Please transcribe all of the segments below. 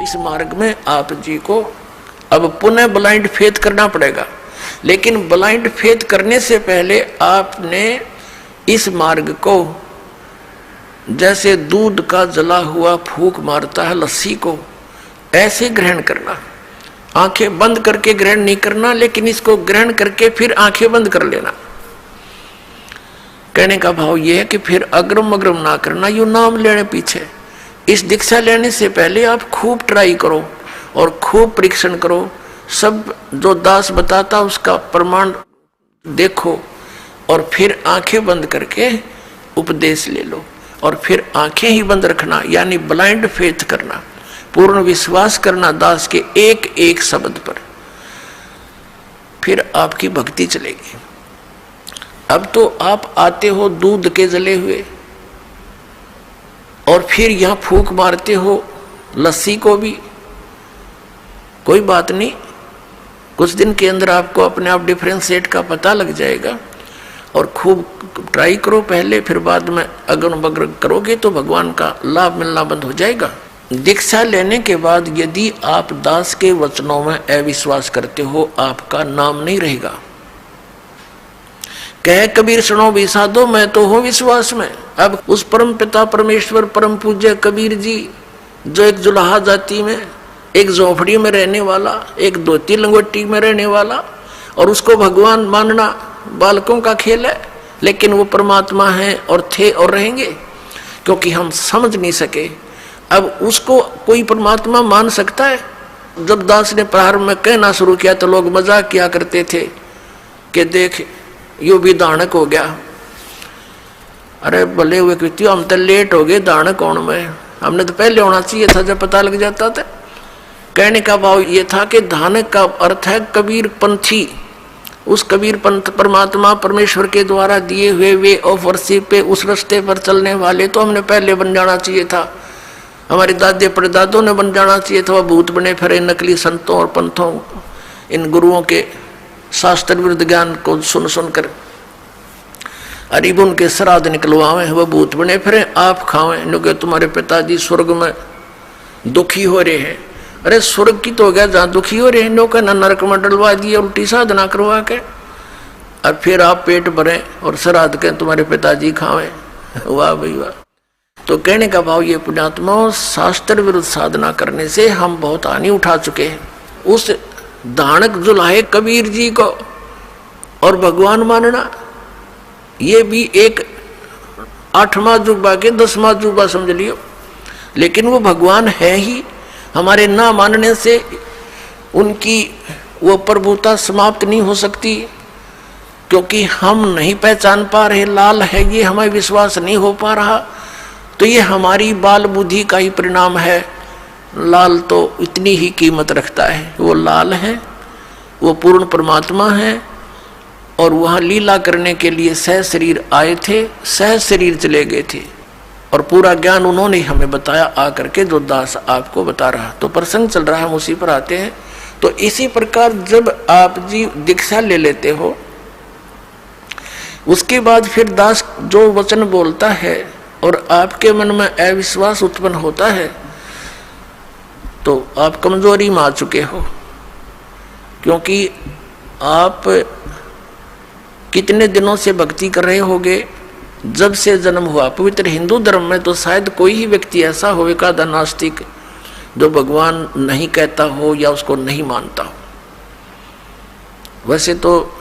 इस मार्ग में आप जी को अब पुनः ब्लाइंड फेथ करना पड़ेगा। लेकिन ब्लाइंड फेथ करने से पहले आपने इस मार्ग को जैसे दूध का जला हुआ फूंक मारता है लस्सी को, ऐसे ग्रहण करना। आंखें बंद करके ग्रहण नहीं करना, लेकिन इसको ग्रहण करके फिर आंखें बंद कर लेना। कहने का भाव यह है कि फिर अग्रम अग्रम ना करना, यू नाम लेने पीछे। इस दीक्षा लेने से पहले आप खूब ट्राई करो और खूब परीक्षण करो, सब जो दास बताता उसका प्रमाण देखो, और फिर आंखें बंद करके उपदेश ले लो, और फिर आंखें ही बंद रखना, यानी ब्लाइंड फेथ करना, पूर्ण विश्वास करना दास के एक एक शब्द पर। फिर आपकी भक्ति चलेगी। अब तो आप आते हो दूध के जले हुए, और फिर यहां फूंक मारते हो लस्सी को भी, कोई बात नहीं, कुछ दिन के अंदर आपको अपने आप डिफरेंशिएट का पता लग जाएगा। और खूब ट्राई करो पहले, फिर बाद में अगर बगर करोगे तो भगवान का लाभ मिलना बंद हो जाएगा। दीक्षा लेने के बाद यदि आप दास के वचनों में अविश्वास करते हो, आपका नाम नहीं रहेगा। कह कबीर सुनो भी साधो, मैं तो हूं विश्वास में। अब उस परम पिता परमेश्वर परम पूज्य कबीर जी, जो एक जुलाहा जाति में, एक झोपड़ी में रहने वाला, एक धोती लंगोटी में रहने वाला, और उसको भगवान मानना बालकों का खेल है, लेकिन वो परमात्मा है और थे और रहेंगे, क्योंकि हम समझ नहीं सके। अब उसको कोई परमात्मा मान सकता है? जब दास ने प्रारंभ में कहना शुरू किया तो लोग मजाक किया करते थे कि देख यो भी दानक हो गया। अरे भले हुए कृत्य, हम तो लेट हो गए, दानक कौन में, हमने तो पहले होना चाहिए था जब पता लग जाता था। कहने का भाव ये था कि दानक का अर्थ है कबीर पंथी, उस कबीर पंथ परमात्मा परमेश्वर के द्वारा दिए हुए वे ऑफ वर्शिप पे, उस रास्ते पर चलने वाले तो हमने पहले बन जाना चाहिए था। हमारे दादे परदादों ने बन जाना चाहिए था। वह भूत बने फिरे नकली संतों और पंथों, इन गुरुओं के शास्त्र विरुद्ध ज्ञान को सुन सुनकर अरीब उनके श्राद्ध निकलवावे, वह भूत बने फिरे आप खावें, क्योंकि तुम्हारे पिताजी स्वर्ग में दुखी हो रहे हैं। अरे स्वर्ग की तो हो गया जहाँ दुखी हो रहे हैं, लोग ना नरक में डलवा दिए उल्टी साधना करवा के, और फिर आप पेट भरे और श्राद्ध के तुम्हारे पिताजी खावें। वाह भाई वाह। तो कहने का भाव ये पुण्यात्माओं, शास्त्र विरुद्ध साधना करने से हम बहुत हानि उठा चुके हैं। उस दानक जुलाहे कबीर जी को और भगवान मानना, ये भी एक 8वां जुबा के 10वां जुबा समझ लियो, लेकिन वो भगवान है ही। हमारे ना मानने से उनकी वो प्रभुता समाप्त नहीं हो सकती, क्योंकि हम नहीं पहचान पा रहे लाल है ये, हमें विश्वास नहीं हो पा रहा, तो ये हमारी बाल बुद्धि का ही परिणाम है। लाल तो इतनी ही कीमत रखता है, वो लाल है, वो पूर्ण परमात्मा है, और वहाँ लीला करने के लिए सह शरीर आए थे, सह शरीर चले गए थे, और पूरा ज्ञान उन्होंने हमें बताया आकर के, जो दास आपको बता रहा। तो प्रसंग चल रहा है, हम उसी पर आते हैं। तो इसी प्रकार जब आप जी दीक्षा ले लेते हो, उसके बाद फिर दास जो वचन बोलता है और आपके मन में अविश्वास उत्पन्न होता है, तो आप कमजोरी में आ चुके हो, क्योंकि आप कितने दिनों से भक्ति कर रहे होगे, जब से जन्म हुआ। पवित्र हिंदू धर्म में तो शायद कोई ही व्यक्ति ऐसा होगा द नास्तिक जो भगवान नहीं कहता हो या उसको नहीं मानता हो। वैसे तो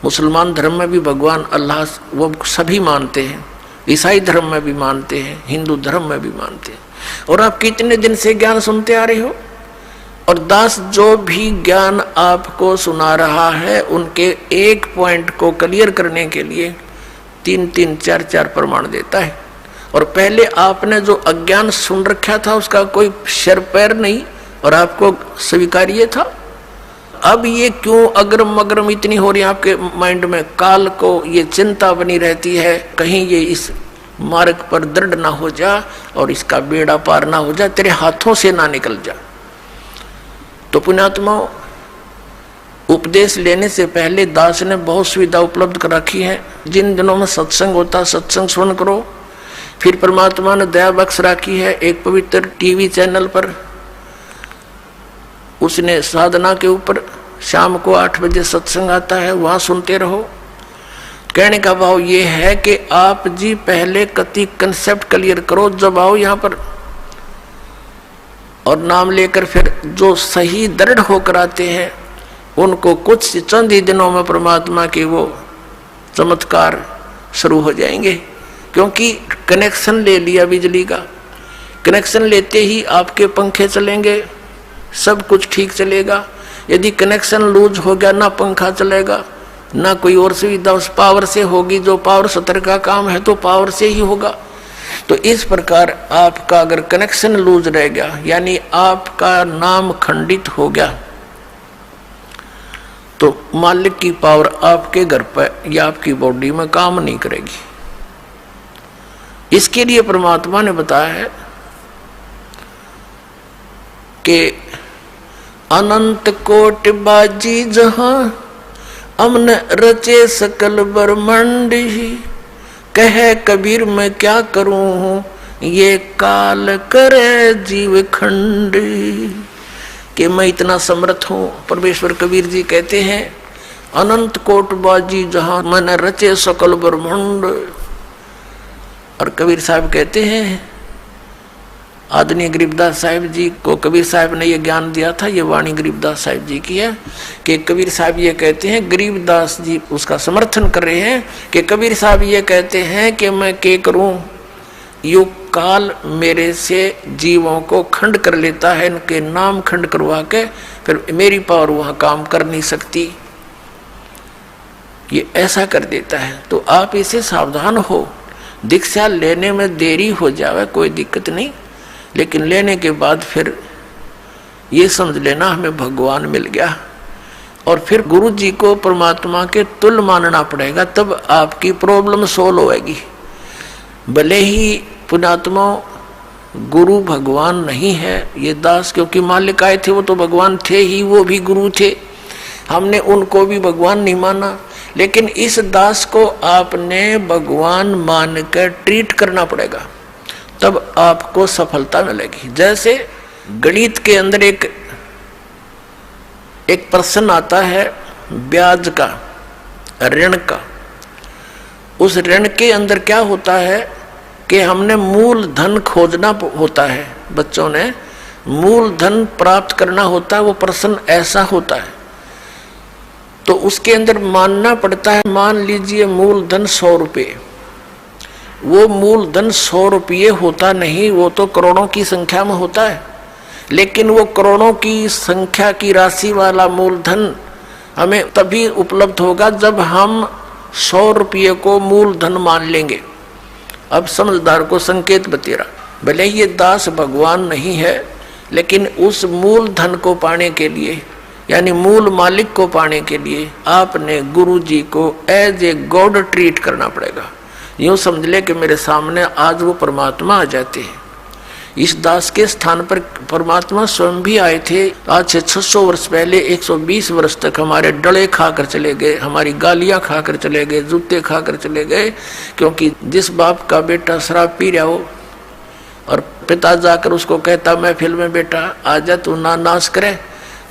मुसलमान धर्म में भी भगवान अल्लाह वो सभी मानते हैं, ईसाई धर्म में भी मानते हैं, हिंदू धर्म में भी मानते हैं। और आप कितने दिन से ज्ञान सुनते आ रहे हो, और दास जो भी ज्ञान आपको सुना रहा है उनके एक पॉइंट को क्लियर करने के लिए 3-3, 4-4 प्रमाण देता है। और पहले आपने जो अज्ञान सुन रखा था उसका कोई सिर पैर नहीं, और आपको स्वीकार्य था। अब ये क्यों अग्रम अग्रम इतनी हो रही है आपके माइंड में, काल को ये चिंता बनी रहती है, कहीं ये इस मार्ग पर दृढ़ ना हो जा और इसका बेड़ा पार ना हो जा, तेरे हाथों से ना निकल जा। तो पुण्यात्माओं, उपदेश लेने से पहले दास ने बहुत सुविधा उपलब्ध कर रखी है। जिन दिनों में सत्संग होता सत्संग सुन करो, फिर परमात्मा ने दया बख्श रखी है, एक पवित्र टीवी चैनल पर उसने साधना के ऊपर शाम को 8 बजे सत्संग आता है, वहां सुनते रहो। कहने का भाव ये है कि आप जी पहले कति कंसेप्ट क्लियर करो, जब आओ यहाँ पर और नाम लेकर फिर जो सही दृढ़ होकर आते हैं उनको कुछ चंद ही दिनों में परमात्मा के वो चमत्कार शुरू हो जाएंगे। क्योंकि कनेक्शन ले लिया बिजली का, कनेक्शन लेते ही आपके पंखे चलेंगे, सब कुछ ठीक चलेगा। यदि कनेक्शन लूज हो गया, ना पंखा चलेगा ना कोई और सुविधा उस पावर से होगी, जो पावर सत्र का काम है तो पावर से ही होगा। तो इस प्रकार आपका अगर कनेक्शन लूज रह गया, यानी आपका नाम खंडित हो गया, तो मालिक की पावर आपके घर पर या आपकी बॉडी में काम नहीं करेगी। इसके लिए परमात्मा ने बताया है कि अनंत कोटि बाजी जहां अमन रचे सकल ब्रह्मांड ही, कहे कबीर मैं क्या करूं ये काल करे जीव खंड। कि मैं इतना समर्थ हूं, परमेश्वर कबीर जी कहते हैं अनंत कोट बाजी जहां मन रचे सकल ब्रह्मांड। और कबीर साहब कहते हैं, आदरणीय गरीबदास साहिब जी को कबीर साहब ने ये ज्ञान दिया था, ये वाणी गरीबदास साहिब जी की है कि कबीर साहब ये कहते हैं, गरीबदास जी उसका समर्थन कर रहे हैं कि कबीर साहब ये कहते हैं कि मैं क्या करूं, युग काल मेरे से जीवों को खंड कर लेता है, इनके नाम खंड करवा के फिर मेरी पावर वहां काम कर नहीं सकती, ये ऐसा कर देता है। तो आप इसे सावधान हो, दीक्षा लेने में देरी हो जावे कोई दिक्कत नहीं, लेकिन लेने के बाद फिर ये समझ लेना हमें भगवान मिल गया, और फिर गुरु जी को परमात्मा के तुल्य मानना पड़ेगा, तब आपकी प्रॉब्लम सोल्व होएगी। भले ही पुण्यात्मा गुरु भगवान नहीं है, ये दास क्योंकि मालिक आए थे वो तो भगवान थे ही, वो भी गुरु थे, हमने उनको भी भगवान नहीं माना, लेकिन इस दास को आपने भगवान मानकर ट्रीट करना पड़ेगा, तब आपको सफलता मिलेगी। जैसे गणित के अंदर एक प्रश्न आता है ब्याज का, ऋण का। उस ऋण के अंदर क्या होता है कि हमने मूल धन खोजना होता है, बच्चों ने मूल धन प्राप्त करना होता है, वो प्रश्न ऐसा होता है। तो उसके अंदर मानना पड़ता है, मान लीजिए मूल धन 100 रुपये, वो मूल धन 100 रुपये होता नहीं, वो तो करोड़ों की संख्या में होता है, लेकिन वो करोड़ों की संख्या की राशि वाला मूलधन हमें तभी उपलब्ध होगा जब हम 100 रुपये को मूलधन मान लेंगे। अब समझदार को संकेत बतेरा, भले ये दास भगवान नहीं है, लेकिन उस मूलधन को पाने के लिए, यानी मूल मालिक को पाने के लिए आपने गुरु जी को एज ए गॉड ट्रीट करना पड़ेगा। यूं समझ ले कि मेरे सामने आज वो परमात्मा आ जाते हैं। इस दास के स्थान पर परमात्मा स्वयं भी आए थे। आज से 600 वर्ष पहले 120 वर्ष तक हमारे डले खाकर चले गए, हमारी गालियां खाकर चले गए, जूते खाकर चले गए, क्योंकि जिस बाप का बेटा शराब पी रहा हो और पिता जाकर उसको कहता महफिल में बेटा आजा तू ना नाश करे,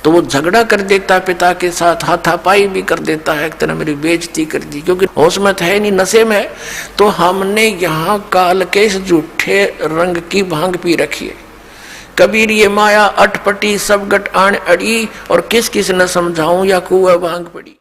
तो वो झगड़ा कर देता है पिता के साथ, हाथापाई भी कर देता है, एक तरह मेरी बेइज्जती कर दी, क्योंकि होश में है नहीं, नशे में। तो हमने यहाँ काल के इस झूठे रंग की भांग पी रखी है। कबीर ये माया अटपटी सब गट आन अड़ी, और किस किस न समझाऊं या कुआ भांग पड़ी।